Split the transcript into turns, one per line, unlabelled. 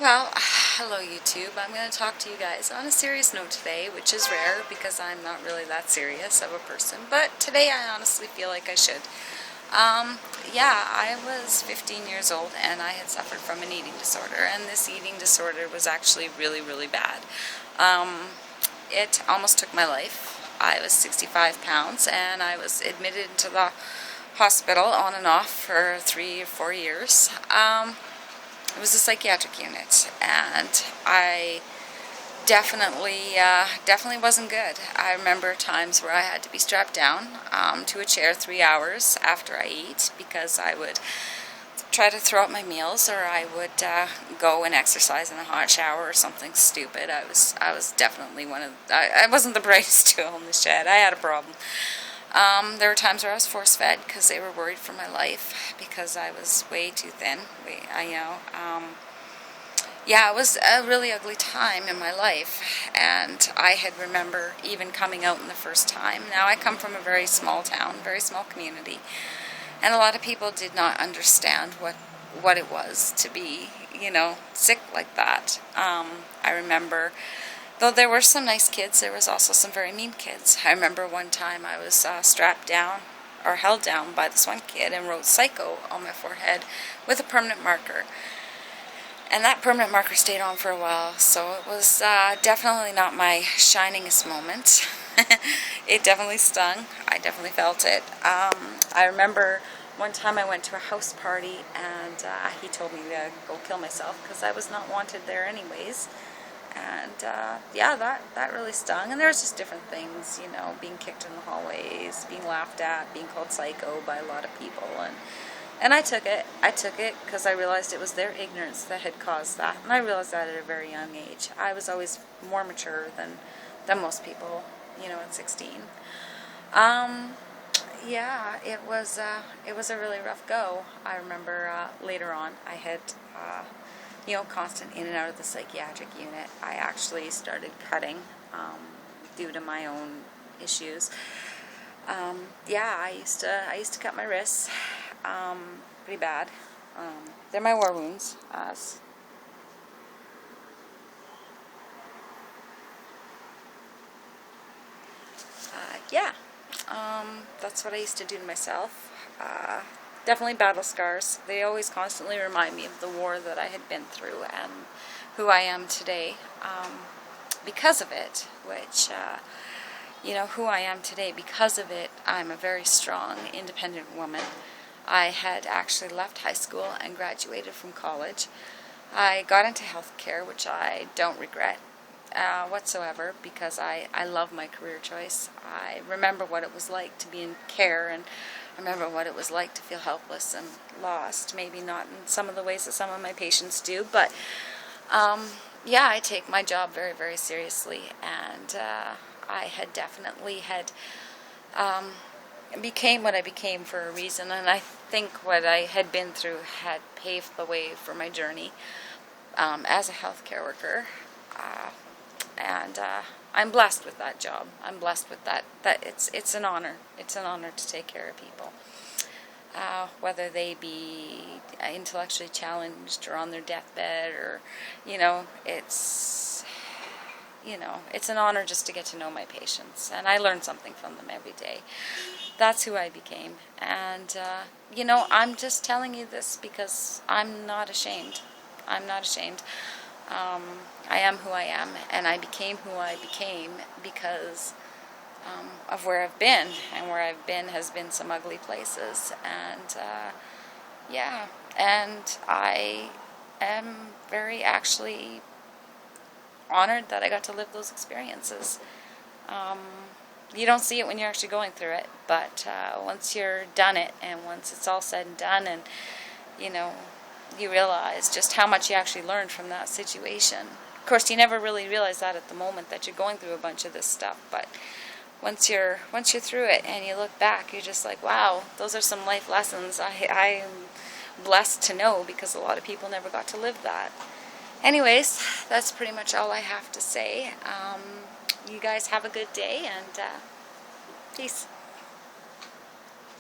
Well, hello YouTube. I'm going to talk to you guys on a serious note today, which is rare because I'm not really that serious of a person, but today I honestly feel like I should. Yeah, I was 15 years old and I had suffered from an eating disorder, and this eating disorder was actually really, really bad. It almost took my life. I was 65 pounds and I was admitted into the hospital on and off for 3 or 4 years. It was a psychiatric unit, and I definitely wasn't good. I remember times where I had to be strapped down to a chair 3 hours after I eat because I would try to throw out my meals, or I would go and exercise in a hot shower or something stupid. I was definitely I wasn't the brightest tool in the shed. I had a problem. There were times where I was force-fed because they were worried for my life because I was way too thin. Yeah, it was a really ugly time in my life, and I had remember even coming out in the first time. Now, I come from a very small town, very small community, and a lot of people did not understand what it was to be, sick like that. I remember, though there were some nice kids, there was also some very mean kids. I remember one time I was strapped down, or held down by this one kid, and wrote "psycho" on my forehead with a permanent marker. And that permanent marker stayed on for a while, so it was definitely not my shiningest moment. It definitely stung. I definitely felt it. I remember one time I went to a house party, and he told me to go kill myself because I was not wanted there anyways. And yeah, that really stung. And there was just different things, being kicked in the hallways, being laughed at, being called psycho by a lot of people, and I took it. I took it because I realized it was their ignorance that had caused that, and I realized that at a very young age. I was always more mature than most people, at 16. Yeah, it was a really rough go. I remember later on I had constant in and out of the psychiatric unit. I actually started cutting due to my own issues. Yeah, I used to cut my wrists pretty bad. They're my war wounds. Yeah, that's what I used to do to myself. Definitely battle scars. They always constantly remind me of the war that I had been through and who I am today because of it, which, who I am today because of it. I'm a very strong, independent woman. I had actually left high school and graduated from college. I got into healthcare, which I don't regret whatsoever, because I love my career choice. I remember what it was like to be in care, and I remember what it was like to feel helpless and lost. Maybe not in some of the ways that some of my patients do, but yeah, I take my job very, very seriously, and I had definitely became what I became for a reason, and I think what I had been through had paved the way for my journey as a healthcare worker. And I'm blessed with that job. I'm blessed with that. It's an honor. It's an honor to take care of people, whether they be intellectually challenged or on their deathbed, or it's an honor just to get to know my patients, and I learn something from them every day. That's who I became, and I'm just telling you this because I'm not ashamed. I'm not ashamed. I am who I am, and I became who I became because of where I've been, and where I've been has been some ugly places, and yeah, and I am very actually honored that I got to live those experiences. You don't see it when you're actually going through it, but once you're done it, and once it's all said and done, and you realize just how much you actually learned from that situation. Of course, you never really realize that at the moment that you're going through a bunch of this stuff, but once you're through it and you look back, you're just like, wow, those are some life lessons I am blessed to know, because a lot of people never got to live that. Anyways, that's pretty much all I have to say. You guys have a good day, and peace.